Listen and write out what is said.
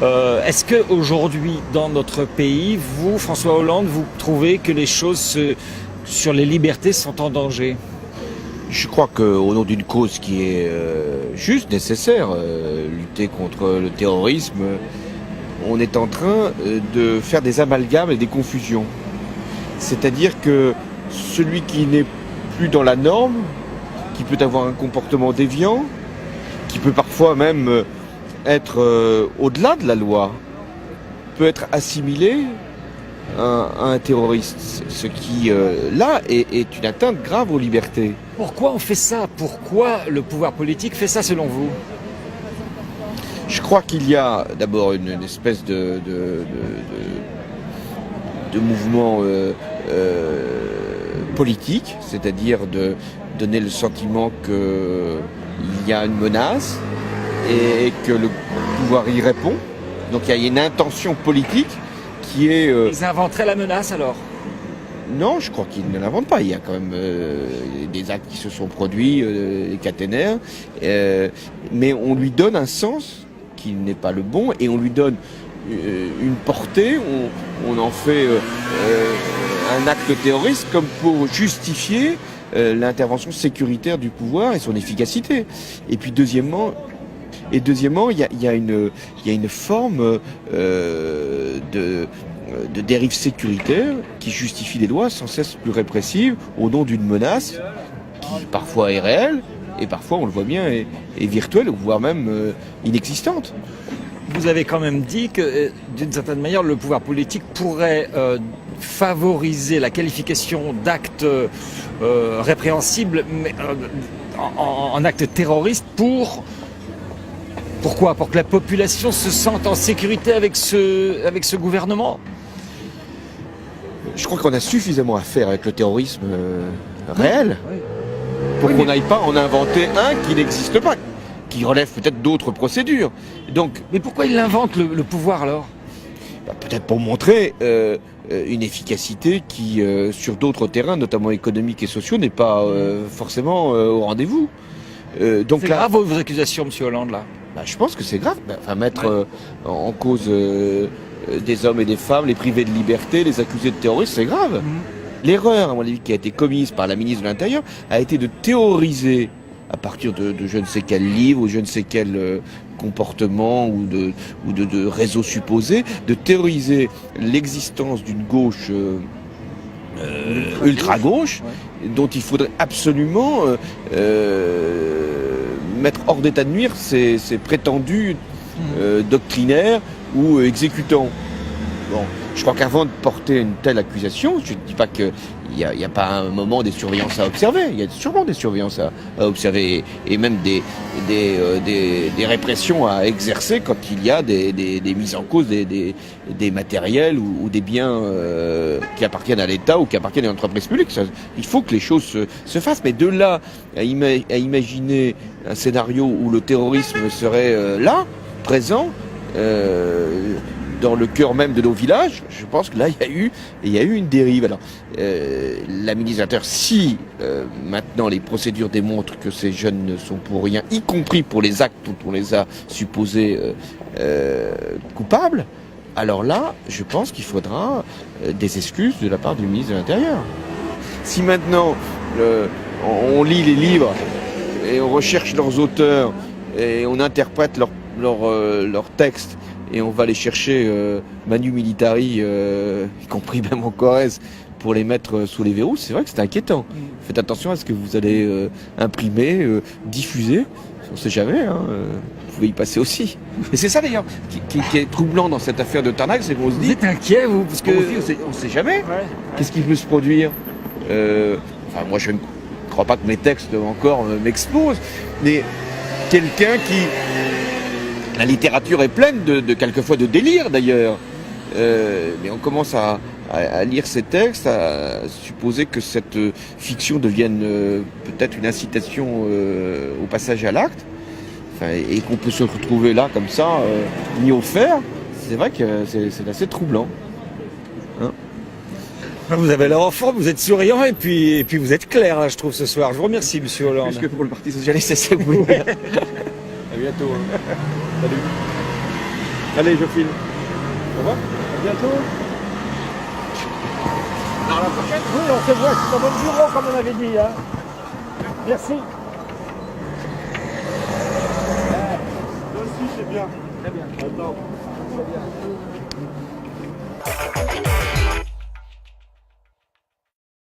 Est-ce qu'aujourd'hui, dans notre pays, vous, François Hollande, vous trouvez que les choses sur les libertés sont en danger? Je crois qu'au nom d'une cause qui est juste, nécessaire, lutter contre le terrorisme, on est en train de faire des amalgames et des confusions. C'est-à-dire que celui qui n'est plus dans la norme, qui peut avoir un comportement déviant, qui peut parfois même être au-delà de la loi, peut être assimilé à un terroriste. Ce qui, là, est une atteinte grave aux libertés. Pourquoi on fait ça? Pourquoi le pouvoir politique fait ça selon vous? Je crois qu'il y a d'abord une espèce de mouvement politique, c'est-à-dire de donner le sentiment qu'il y a une menace et que le pouvoir y répond. Donc il y a une intention politique qui est... Ils inventeraient la menace alors? Non, je crois qu'ils ne l'inventent pas. Il y a quand même des actes qui se sont produits, caténaires, mais on lui donne un sens qui n'est pas le bon et on lui donne une portée, on en fait un acte terroriste comme pour justifier l'intervention sécuritaire du pouvoir et son efficacité. Et puis deuxièmement, il y a une forme de dérive sécuritaire qui justifie des lois sans cesse plus répressives au nom d'une menace qui parfois est réelle et parfois, on le voit bien, est virtuelle, voire même inexistante. Vous avez quand même dit que, d'une certaine manière, le pouvoir politique pourrait favoriser la qualification d'actes répréhensibles mais, en actes terroristes pourquoi? Pour que la population se sente en sécurité avec ce gouvernement? Je crois qu'on a suffisamment à faire avec le terrorisme réel pour qu'on n'aille pas en inventer un qui n'existe pas, qui relève peut-être d'autres procédures. Donc, mais pourquoi il invente le pouvoir alors? Peut-être pour montrer une efficacité qui, sur d'autres terrains, notamment économiques et sociaux, n'est pas forcément au rendez-vous. Donc c'est grave vos accusations, M. Hollande, là? Je pense que c'est grave. Mettre en cause des hommes et des femmes, les priver de liberté, les accuser de terrorisme, c'est grave. L'erreur, à mon avis, qui a été commise par la ministre de l'Intérieur, a été de théoriser, à partir de je ne sais quel livre ou je ne sais quel comportement ou de réseau supposé, de théoriser l'existence d'une gauche ultra-gauche, dont il faudrait absolument mettre hors d'état de nuire ces prétendus doctrinaires ou exécutants. Bon, je crois qu'avant de porter une telle accusation, je ne dis pas qu'il n'y a pas un moment des surveillances à observer. Il y a sûrement des surveillances à observer et même des répressions à exercer quand il y a des mises en cause des matériels ou des biens qui appartiennent à l'État ou qui appartiennent à l'entreprise publique. Il faut que les choses se fassent. Mais de là à imaginer un scénario où le terrorisme serait là, présent, dans le cœur même de nos villages, je pense que là, il y a eu une dérive. Alors, la ministre de l'Intérieur, si maintenant les procédures démontrent que ces jeunes ne sont pour rien, y compris pour les actes dont on les a supposés coupables, alors là, je pense qu'il faudra des excuses de la part du ministre de l'Intérieur. Si maintenant, on lit les livres et on recherche leurs auteurs et on interprète leurs textes, et on va les chercher manu militari, y compris même en Corrèze, pour les mettre sous les verrous, c'est vrai que c'est inquiétant. Faites attention à ce que vous allez imprimer, diffuser, on ne sait jamais, vous pouvez y passer aussi. Et c'est ça d'ailleurs qui est troublant dans cette affaire de Tarnac, c'est qu'on se dit... Vous êtes inquiet, vous? Parce que... On ne sait jamais. Qu'est-ce qui peut se produire moi je ne crois pas que mes textes encore m'exposent, mais quelqu'un qui... La littérature est pleine quelquefois de délire d'ailleurs, mais on commence à lire ces textes, à supposer que cette fiction devienne peut-être une incitation au passage à l'acte, et qu'on peut se retrouver là comme ça, mis au fer. C'est vrai que c'est assez troublant. Vous avez l'air en forme, vous êtes souriant et puis vous êtes clair là, je trouve, ce soir. Je vous remercie, M. Hollande. Plus que pour le Parti Socialiste, c'est ça que vous voulez dire. À bientôt. Salut. Allez, je filme. Au revoir. À bientôt. Alors la prochaine. Oui, on se voit, je suis dans mon bureau comme on avait dit. Hein. Merci. Toi aussi, c'est bien. Très bien. Attends. Très bien.